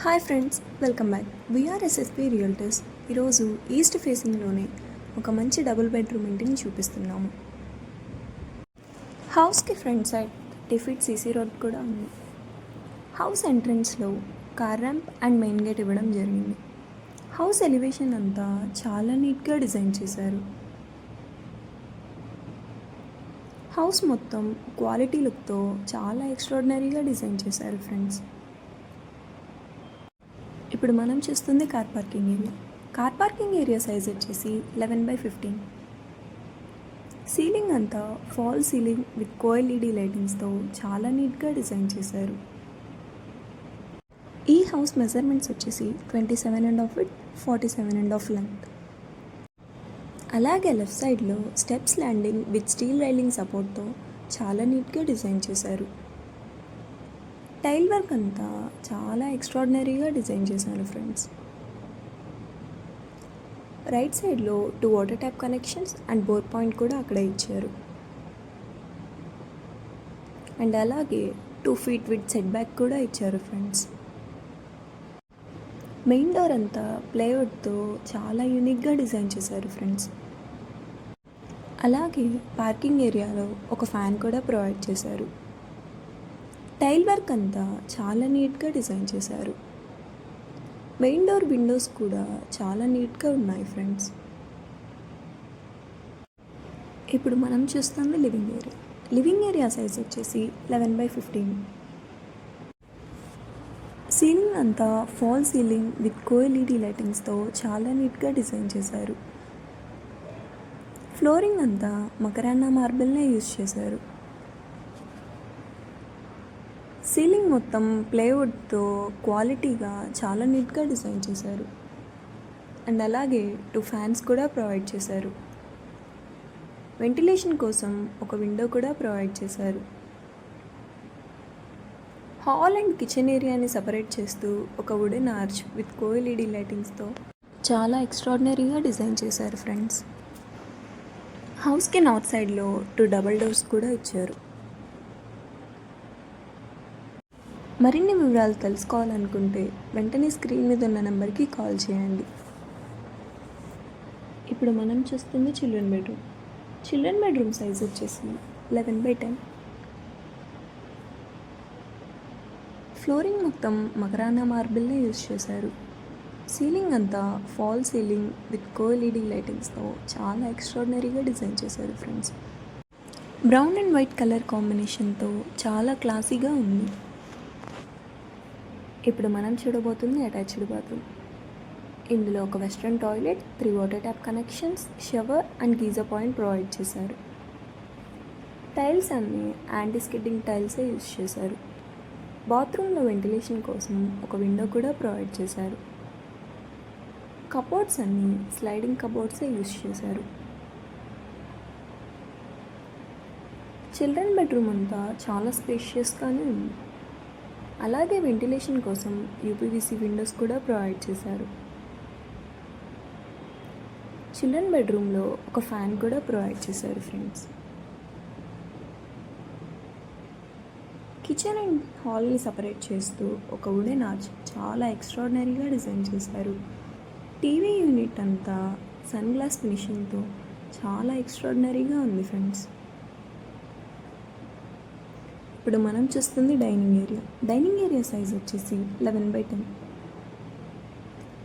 Hi friends, welcome back. VR SSP Realtors. ఈరోజు east ఫేసింగ్లోనే ఒక మంచి డబుల్ బెడ్రూమ్ ఇంటిని చూపిస్తున్నాము. హౌస్కి front side 30 feet CC road కూడా ఉంది. హౌస్ ఎంట్రన్స్లో car ramp and main gate ఇవ్వడం జరిగింది. హౌస్ ఎలివేషన్ అంతా చాలా నీట్గా డిజైన్ చేశారు. హౌస్ మొత్తం క్వాలిటీ లుక్తో చాలా ఎక్స్ట్రాడినరీగా డిజైన్ చేశారు ఫ్రెండ్స్. ఇప్పుడు మనం చూస్తుంది car parking area. Car parking area size వచ్చేసి 11/15. సీలింగ్ అంతా ఫాల్ సీలింగ్ విత్ కోఎల్ఈడి లైటింగ్స్తో చాలా నీట్గా డిజైన్ చేశారు. ఈ హౌస్ మెజర్మెంట్స్ వచ్చేసి 27.5 feet, 47.5 లెంగ్త్. అలాగే లెఫ్ట్ సైడ్లో steps landing with steel railing సపోర్ట్తో చాలా నీట్గా డిజైన్ చేశారు. టైల్ వర్క్ అంతా చాలా ఎక్స్ట్రాడినరీగా డిజైన్ చేశాను ఫ్రెండ్స్. రైట్ సైడ్లో 2 water tap connections and bore point కూడా అక్కడే ఇచ్చారు. అండ్ అలాగే 2 feet విత్ సెట్ బ్యాక్ కూడా ఇచ్చారు ఫ్రెండ్స్. మెయిన్ డోర్ అంతా ప్లేవుడ్తో చాలా యూనిక్గా డిజైన్ చేశారు ఫ్రెండ్స్. అలాగే పార్కింగ్ ఏరియాలో ఒక ఫ్యాన్ కూడా ప్రొవైడ్ చేశారు. టైల్ వర్క్ అంతా చాలా నీట్గా డిజైన్ చేశారు. మెయిన్ డోర్ విండోస్ కూడా చాలా నీట్గా ఉన్నాయి ఫ్రెండ్స్. ఇప్పుడు మనం చూస్తుంది living area. Living area size వచ్చేసి 11/15. సీలింగ్ అంతా ఫాల్ సీలింగ్ విత్ కోఎల్ఈడి లైటింగ్స్తో చాలా నీట్గా డిజైన్ చేశారు. ఫ్లోరింగ్ అంతా మకరానా మార్బుల్నే యూజ్ చేశారు. సీలింగ్ మొత్తం ప్లేవుడ్తో క్వాలిటీగా చాలా నీట్గా డిజైన్ చేశారు. అండ్ అలాగే 2 ఫ్యాన్స్ కూడా ప్రొవైడ్ చేశారు. వెంటిలేషన్ కోసం ఒక విండో కూడా ప్రొవైడ్ చేశారు. హాల్ అండ్ కిచెన్ ఏరియాని సపరేట్ చేస్తూ ఒక వుడెన్ ఆర్చ్ విత్ కోఎల్ఈడి లైటింగ్స్తో చాలా ఎక్స్ట్రాడినరీగా డిజైన్ చేశారు ఫ్రెండ్స్. హౌస్కి నార్త్ సైడ్లో 2 డబల్ డోర్స్ కూడా ఇచ్చారు. మరిన్ని వివరాలు తెలుసుకోవాలనుకుంటే వెంటనే స్క్రీన్ మీద ఉన్న నెంబర్కి కాల్ చేయండి. ఇప్పుడు మనం చూస్తుంది children bedroom. Children bedroom size వచ్చేసి 11/10. ఫ్లోరింగ్ మొత్తం మకరానా మార్బుల్నే యూజ్ చేశారు. సీలింగ్ అంతా ఫాల్ సీలింగ్ విత్ కోఎల్ఈడి లైటింగ్స్తో చాలా ఎక్స్ట్రాడినరీగా డిజైన్ చేశారు friends. Brown and white colour కాంబినేషన్తో చాలా క్లాసీగా ఉంది. ఇప్పుడు మనం చూడబోతుంది అటాచ్డ్ బాత్రూమ్. ఇందులో ఒక western toilet, 3 water tap connections, shower and geyser point provide చేశారు. టైల్స్ అన్నీ యాంటీ స్కిడ్డింగ్ టైల్సే యూజ్ చేశారు. బాత్రూంలో వెంటిలేషన్ కోసం ఒక విండో కూడా ప్రొవైడ్ చేశారు. కబోర్డ్స్ అన్నీ స్లైడింగ్ కబోర్డ్సే యూజ్ చేశారు. చిల్డ్రన్ బెడ్రూమ్ అంతా చాలా స్పేషియస్గానే ఉంది. అలాగే వెంటిలేషన్ కోసం యూపీవీసీ విండోస్ కూడా ప్రొవైడ్ చేశారు. చిల్డ్రన్ బెడ్రూమ్లో ఒక ఫ్యాన్ కూడా ప్రొవైడ్ చేశారు ఫ్రెండ్స్. కిచెన్ అండ్ హాల్ని సపరేట్ చేస్తూ ఒక వుడెన్ ఆర్చ్ చాలా ఎక్స్ట్రాడినరీగా డిజైన్ చేశారు. టీవీ యూనిట్ అంతా సన్ గ్లాస్ ఫినిషింగ్తో చాలా ఎక్స్ట్రాడినరీగా ఉంది ఫ్రెండ్స్. ఇప్పుడు మనం చూస్తుంది dining area. Dining area size వచ్చేసి 11/10.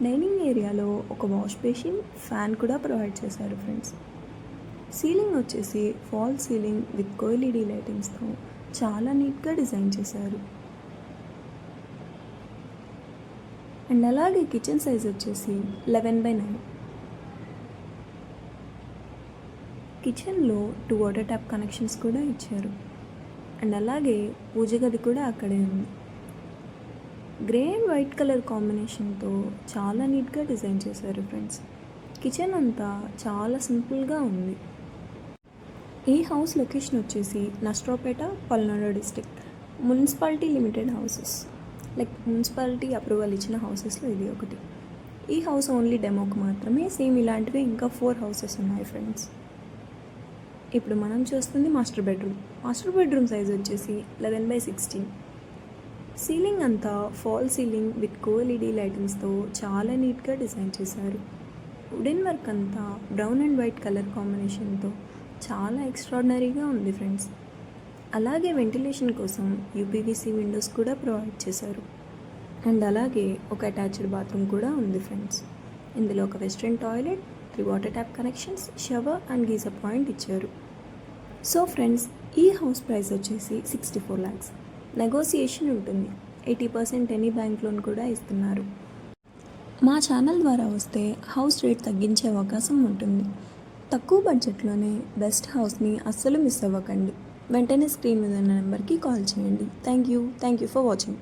డైనింగ్ ఏరియాలో ఒక వాష్ బేసిన్, ఫ్యాన్ కూడా ప్రొవైడ్ చేశారు ఫ్రెండ్స్. సీలింగ్ వచ్చేసి ఫాల్ సీలింగ్ విత్ కోఎల్ఈడి లైటింగ్స్తో చాలా నీట్గా డిజైన్ చేశారు. అండ్ అలాగే కిచెన్ సైజ్ వచ్చేసి 11/9. కిచెన్లో 2 వాటర్ ట్యాప్ కనెక్షన్స్ కూడా ఇచ్చారు. అండ్ అలాగే పూజ గది కూడా అక్కడే ఉంది. గ్రే అండ్ వైట్ కలర్ కాంబినేషన్తో చాలా నీట్గా డిజైన్ చేశారు ఫ్రెండ్స్. కిచెన్ అంతా చాలా సింపుల్గా ఉంది. ఈ హౌస్ లొకేషన్ వచ్చేసి నస్ట్రాపేట, Palnadu district. Municipality limited houses, like municipality approval ఇచ్చిన హౌసెస్లో ఇది ఒకటి. ఈ హౌస్ ఓన్లీ డెమోకి మాత్రమే. సేమ్ ఇలాంటివి ఇంకా 4 హౌసెస్ ఉన్నాయి ఫ్రెండ్స్. ఇప్పుడు మనం చూస్తుంది master bedroom. Master bedroom size వచ్చేసి 11/16. సీలింగ్ అంతా ఫాల్ సీలింగ్ విత్ కోఎల్ఈడి లైటింగ్స్తో చాలా నీట్గా డిజైన్ చేశారు. వుడెన్ వర్క్ అంతా బ్రౌన్ అండ్ వైట్ కలర్ కాంబినేషన్తో చాలా ఎక్స్ట్రాడినరీగా ఉంది ఫ్రెండ్స్. అలాగే వెంటిలేషన్ కోసం యూపీవీసీ విండోస్ కూడా ప్రొవైడ్ చేశారు. అండ్ అలాగే ఒక అటాచ్డ్ బాత్రూమ్ కూడా ఉంది ఫ్రెండ్స్. ఇందులో ఒక western toilet, 3 water tap connections, shower and geyser point ఇచ్చారు. సో ఫ్రెండ్స్, ఈ హౌస్ ప్రైస్ వచ్చేసి 64 lakhs. నెగోసియేషన్ ఉంటుంది. 80% ఎనీ బ్యాంక్ లోన్ కూడా ఇస్తున్నారు. మా ఛానల్ ద్వారా వస్తే హౌస్ రేట్ తగ్గించే అవకాశం ఉంటుంది. తక్కువ బడ్జెట్లోనే బెస్ట్ హౌస్ని అస్సలు మిస్ అవ్వకండి. వెంటనే స్క్రీన్ మీద ఉన్న నెంబర్కి కాల్ చేయండి. Thank you for watching.